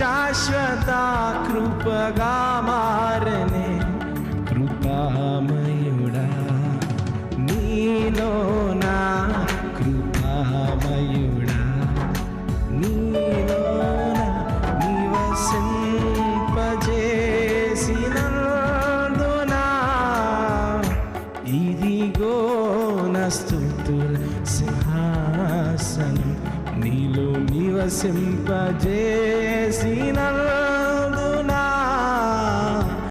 శాశ్వత కృపగా మారనే కృపామయుడా, నీలో నా కృపామయుడా, నీలో నా నివసింపజేసినందునా ఇదిగో నా స్తుతుల సింహాసనం, నీలో నివసింపజేసిన